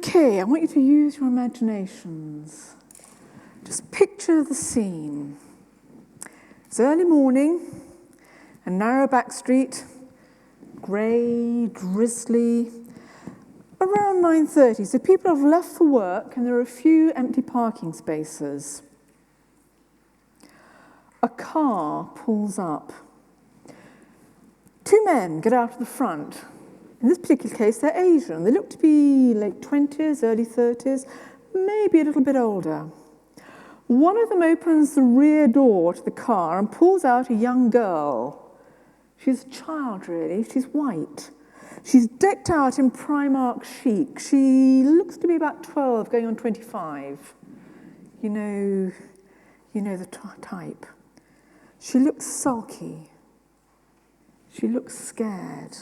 Okay, I want you to use your imaginations. Just picture the scene. It's early morning, a narrow back street, grey, drizzly, around 9:30. So people have left for work and there are a few empty parking spaces. A car pulls up. Two men get out of the front. In this particular case, they're Asian. They look to be late 20s, early 30s, maybe a little bit older. One of them opens the rear door to the car and pulls out a young girl. She's a child, really. She's white. She's decked out in Primark chic. She looks to be about 12, going on 25. You know the type. She looks sulky. She looks scared.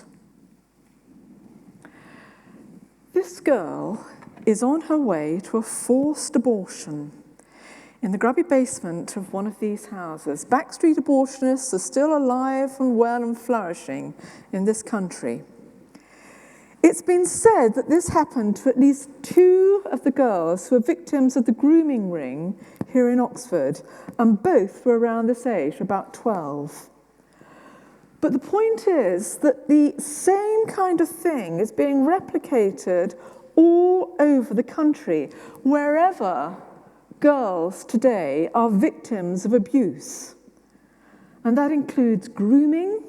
This girl is on her way to a forced abortion in the grubby basement of one of these houses. Backstreet abortionists are still alive and well and flourishing in this country. It's been said that this happened to at least two of the girls who were victims of the grooming ring here in Oxford, and both were around this age, about 12. But the point is that the same kind of thing is being replicated all over the country, wherever girls today are victims of abuse. And that includes grooming,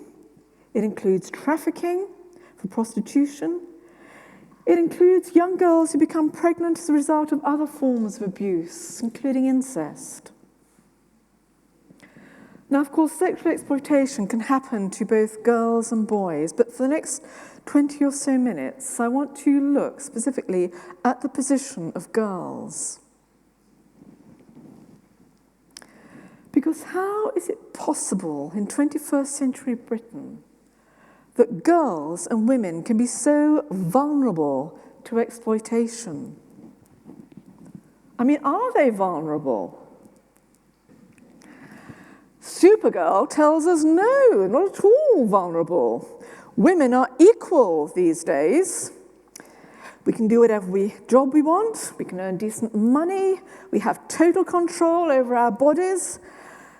it includes trafficking for prostitution, it includes young girls who become pregnant as a result of other forms of abuse, including incest. Now, of course, sexual exploitation can happen to both girls and boys, but for the next 20 or so minutes, I want to look specifically at the position of girls. Because how is it possible in 21st century Britain that girls and women can be so vulnerable to exploitation? I mean, are they vulnerable? Supergirl tells us no, not at all vulnerable. Women are equal these days. We can do whatever job we want, we can earn decent money, we have total control over our bodies,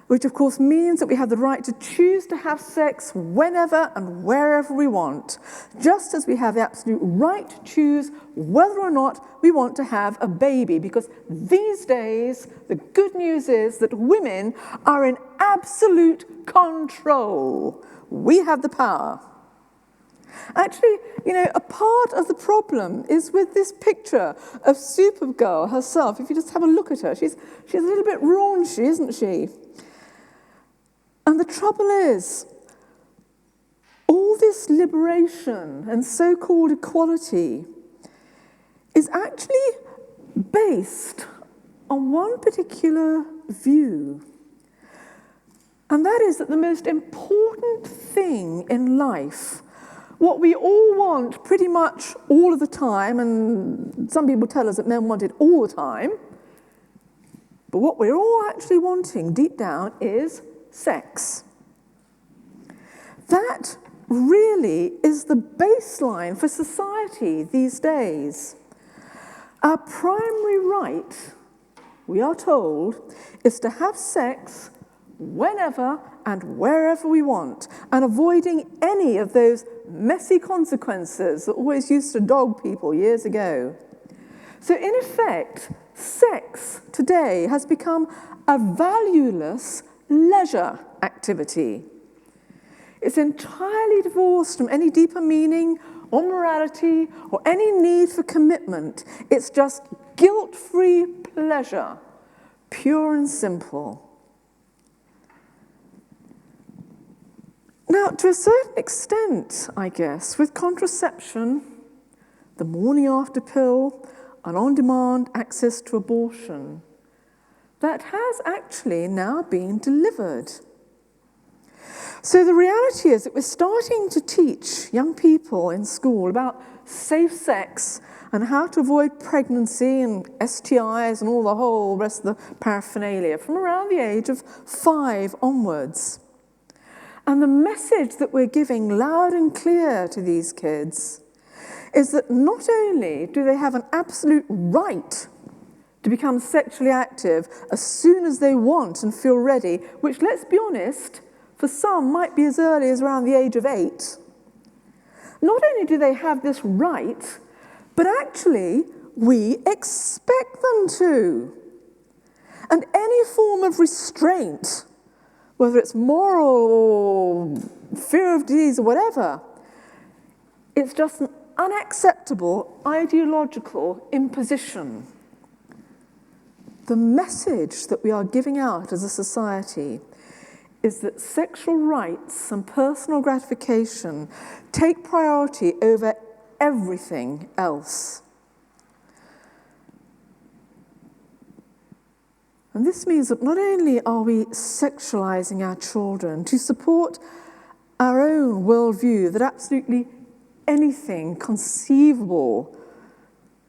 which of course means that we have the right to choose to have sex whenever and wherever we want, just as we have the absolute right to choose whether or not we want to have a baby, because these days the good news is that women are in absolute control. We have the power. Actually, a part of the problem is with this picture of Supergirl herself. If you just have a look at her, she's a little bit raunchy, isn't she? And the trouble is, all this liberation and so-called equality is actually based on one particular view. And that is that the most important thing in life, what we all want pretty much all of the time, and some people tell us that men want it all the time, but what we're all actually wanting deep down is sex. That really is the baseline for society these days. Our primary right, we are told, is to have sex whenever and wherever we want, and avoiding any of those messy consequences that always used to dog people years ago. So in effect, sex today has become a valueless leisure activity. It's entirely divorced from any deeper meaning or morality or any need for commitment. It's just guilt-free pleasure, pure and simple. Now, to a certain extent, I guess, with contraception, the morning after pill, and on-demand access to abortion, that has actually now been delivered. So the reality is that we're starting to teach young people in school about safe sex and how to avoid pregnancy and STIs and all the whole rest of the paraphernalia from around the age of 5 onwards. And the message that we're giving loud and clear to these kids is that not only do they have an absolute right to become sexually active as soon as they want and feel ready, which, let's be honest, for some might be as early as around the age of 8. Not only do they have this right, but actually we expect them to. And any form of restraint, whether it's moral or fear of disease or whatever, it's just an unacceptable ideological imposition. The message that we are giving out as a society is that sexual rights and personal gratification take priority over everything else. And this means that not only are we sexualizing our children to support our own worldview that absolutely anything conceivable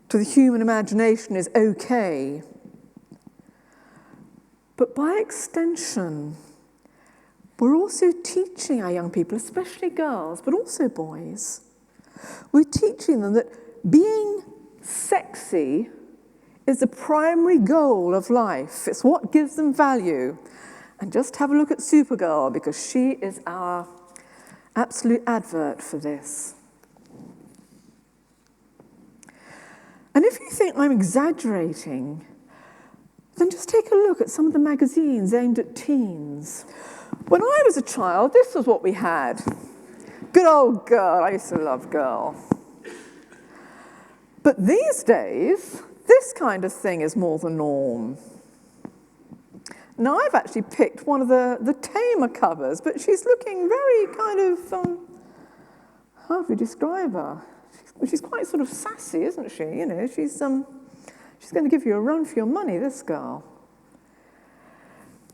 to the human imagination is okay, but by extension, we're also teaching our young people, especially girls, but also boys, we're teaching them that being sexy is the primary goal of life. It's what gives them value. And just have a look at Supergirl, because she is our absolute advert for this. And if you think I'm exaggerating, then just take a look at some of the magazines aimed at teens. When I was a child, this was what we had. Good old Girl. I used to love Girl. But these days, this kind of thing is more the norm. Now, I've actually picked one of the tamer covers, but she's looking very kind of, how do we describe her? She's quite sort of sassy, isn't she? You know, she's going to give you a run for your money, this girl.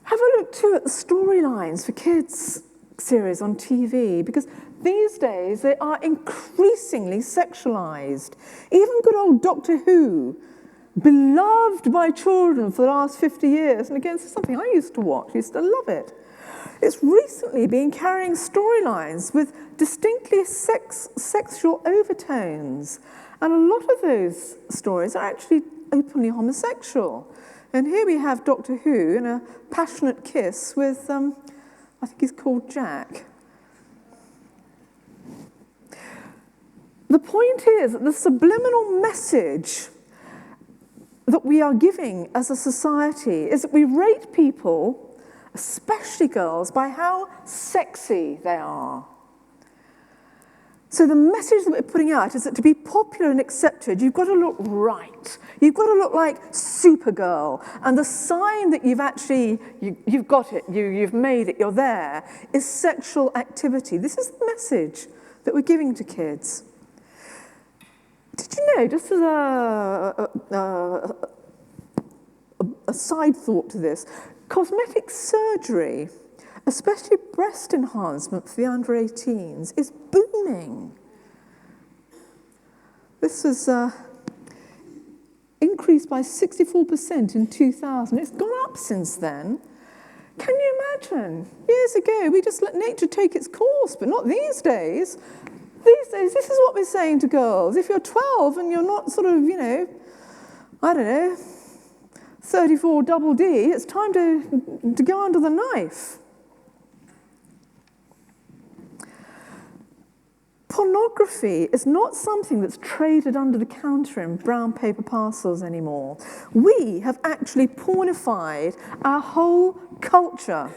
Have a look, too, at the storylines for kids' series on TV, because these days they are increasingly sexualized. Even good old Doctor Who, beloved by children for the last 50 years, and again, it's something I used to watch, I used to love it. It's recently been carrying storylines with distinctly sexual overtones, and a lot of those stories are actually openly homosexual. And here we have Doctor Who in a passionate kiss with, I think he's called Jack. The point is that the subliminal message that we are giving as a society is that we rate people, especially girls, by how sexy they are. So the message that we're putting out is that to be popular and accepted, you've got to look right. You've got to look like Supergirl. And the sign that you've actually, you've got it, you've made it, you're there, is sexual activity. This is the message that we're giving to kids. Did you know, just as a side thought to this, cosmetic surgery, especially breast enhancement for the under 18s, is booming. This was increased by 64% in 2000. It's gone up since then. Can you imagine? Years ago, we just let nature take its course, but not these days. These days, this is what we're saying to girls. If you're 12 and you're not sort of, you know, I don't know, 34 double D, it's time to go under the knife. Pornography is not something that's traded under the counter in brown paper parcels anymore. We have actually pornified our whole culture.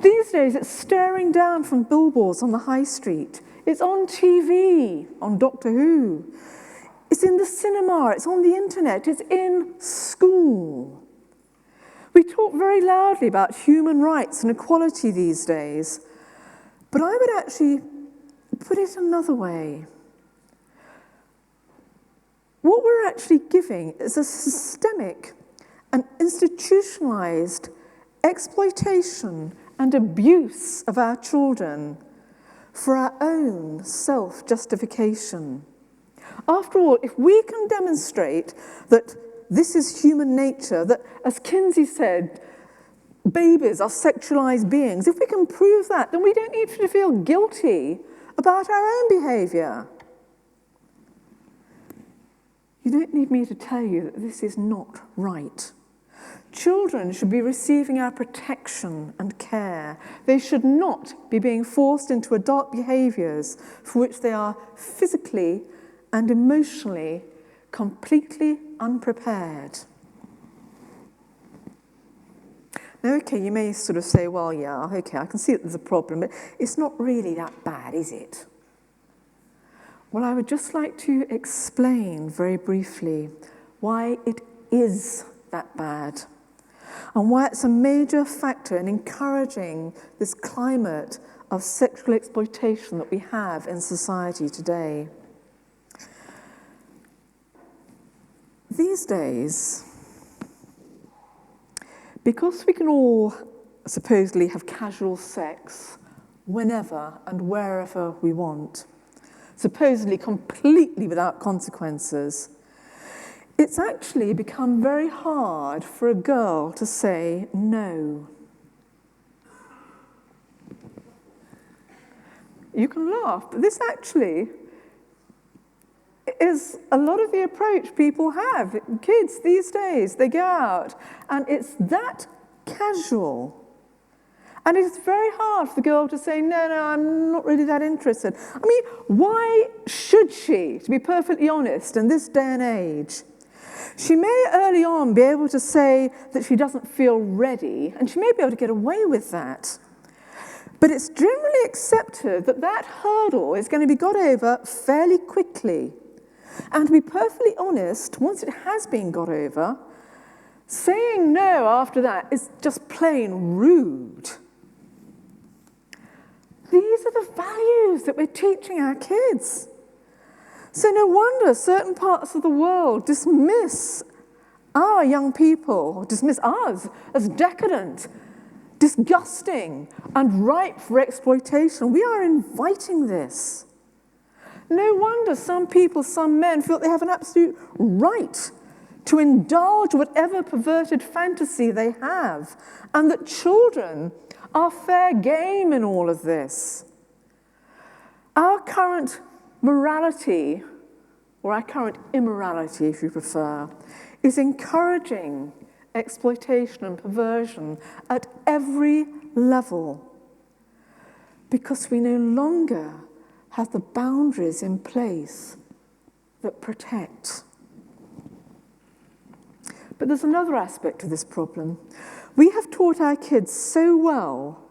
These days, it's staring down from billboards on the high street. It's on TV, on Doctor Who. It's in the cinema, it's on the internet, it's in school. We talk very loudly about human rights and equality these days, but I would actually put it another way. What we're actually giving is a systemic and institutionalized exploitation and abuse of our children for our own self-justification. After all, if we can demonstrate that this is human nature, that, as Kinsey said, babies are sexualized beings, if we can prove that, then we don't need to feel guilty about our own behavior. You don't need me to tell you that this is not right. Children should be receiving our protection and care. They should not be being forced into adult behaviours for which they are physically and emotionally completely unprepared. Now, okay, you may sort of say, well, yeah, okay, I can see that there's a problem, but it's not really that bad, is it? Well, I would just like to explain very briefly why it is that bad and why it's a major factor in encouraging this climate of sexual exploitation that we have in society today. These days, because we can all supposedly have casual sex whenever and wherever we want, supposedly completely without consequences, it's actually become very hard for a girl to say no. You can laugh, but this actually is a lot of the approach people have. Kids these days, they go out, and it's that casual. And it's very hard for the girl to say, no, I'm not really that interested. I mean, why should she, to be perfectly honest, in this day and age? She may early on be able to say that she doesn't feel ready, and she may be able to get away with that. But it's generally accepted that that hurdle is going to be got over fairly quickly. And to be perfectly honest, once it has been got over, saying no after that is just plain rude. These are the values that we're teaching our kids. So no wonder certain parts of the world dismiss our young people, or dismiss us as decadent, disgusting, and ripe for exploitation. We are inviting this. No wonder some people, some men, feel they have an absolute right to indulge whatever perverted fantasy they have, and that children are fair game in all of this. Our current morality, or our current immorality, if you prefer, is encouraging exploitation and perversion at every level, because we no longer have the boundaries in place that protect. But there's another aspect to this problem. We have taught our kids so well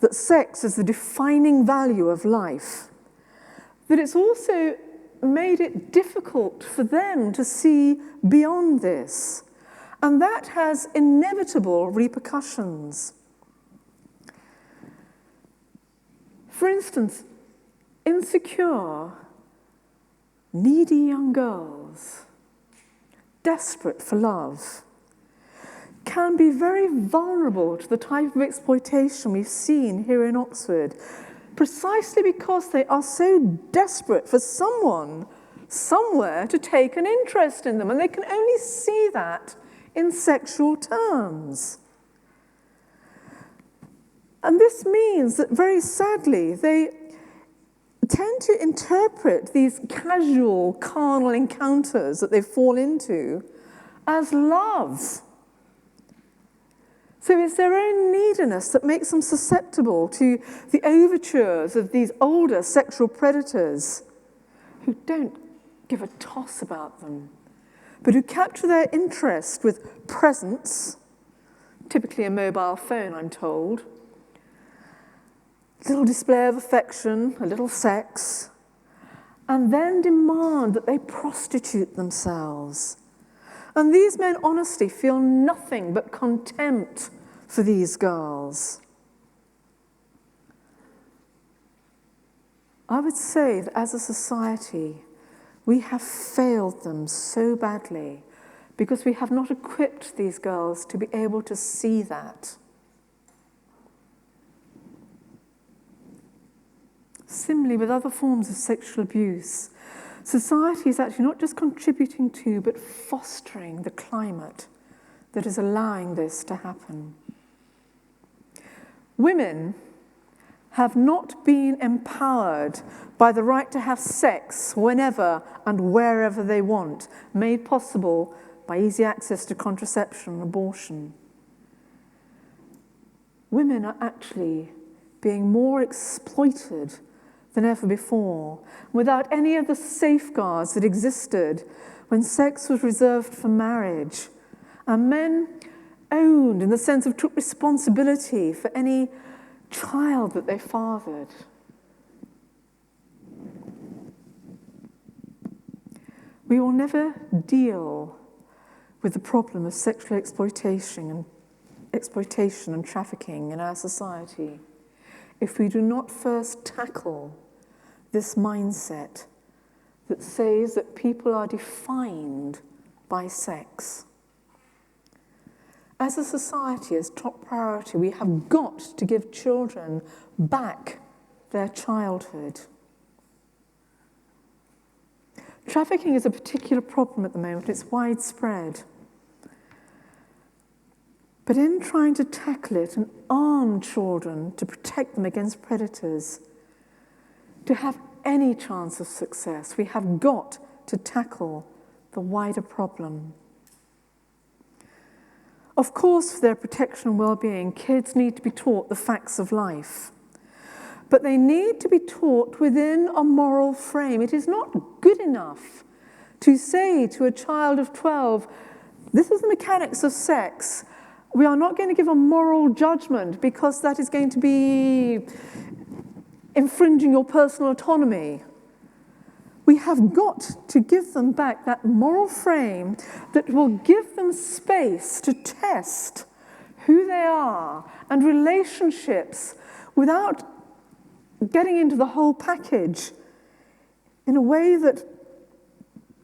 that sex is the defining value of life, that it's also made it difficult for them to see beyond this. And that has inevitable repercussions. For instance, insecure, needy young girls, desperate for love, can be very vulnerable to the type of exploitation we've seen here in Oxford, precisely because they are so desperate for someone, somewhere, to take an interest in them, and they can only see that in sexual terms. And this means that, very sadly, they tend to interpret these casual, carnal encounters that they fall into as love. So it's their own neediness that makes them susceptible to the overtures of these older sexual predators who don't give a toss about them, but who capture their interest with presents, typically a mobile phone, I'm told, a little display of affection, a little sex, and then demand that they prostitute themselves. And these men honestly feel nothing but contempt for these girls. I would say that as a society, we have failed them so badly because we have not equipped these girls to be able to see that. Similarly, with other forms of sexual abuse, society is actually not just contributing to, but fostering the climate that is allowing this to happen. Women have not been empowered by the right to have sex whenever and wherever they want, made possible by easy access to contraception and abortion. Women are actually being more exploited than ever before, without any of the safeguards that existed when sex was reserved for marriage, and men owned in the sense of took responsibility for any child that they fathered. We will never deal with the problem of sexual exploitation and trafficking in our society if we do not first tackle this mindset that says that people are defined by sex. As a society, as top priority, we have got to give children back their childhood. Trafficking is a particular problem at the moment. It's widespread. But in trying to tackle it and arm children to protect them against predators, to have any chance of success, we have got to tackle the wider problem. Of course, for their protection and well-being, kids need to be taught the facts of life. But they need to be taught within a moral frame. It is not good enough to say to a child of 12, this is the mechanics of sex. We are not going to give a moral judgment because that is going to be infringing your personal autonomy. We have got to give them back that moral frame that will give them space to test who they are and relationships without getting into the whole package in a way that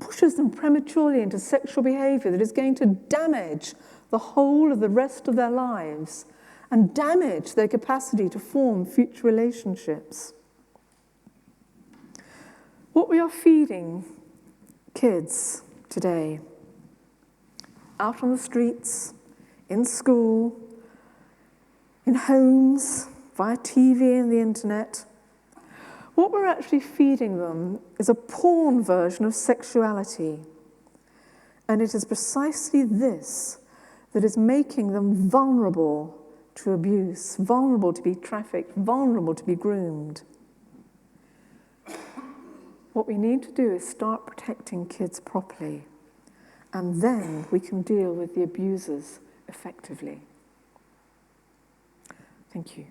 pushes them prematurely into sexual behavior that is going to damage the whole of the rest of their lives and damage their capacity to form future relationships. What we are feeding kids today, out on the streets, in school, in homes, via TV and the internet, what we're actually feeding them is a porn version of sexuality. And it is precisely this that is making them vulnerable to abuse, vulnerable to be trafficked, vulnerable to be groomed. What we need to do is start protecting kids properly, and then we can deal with the abusers effectively. Thank you.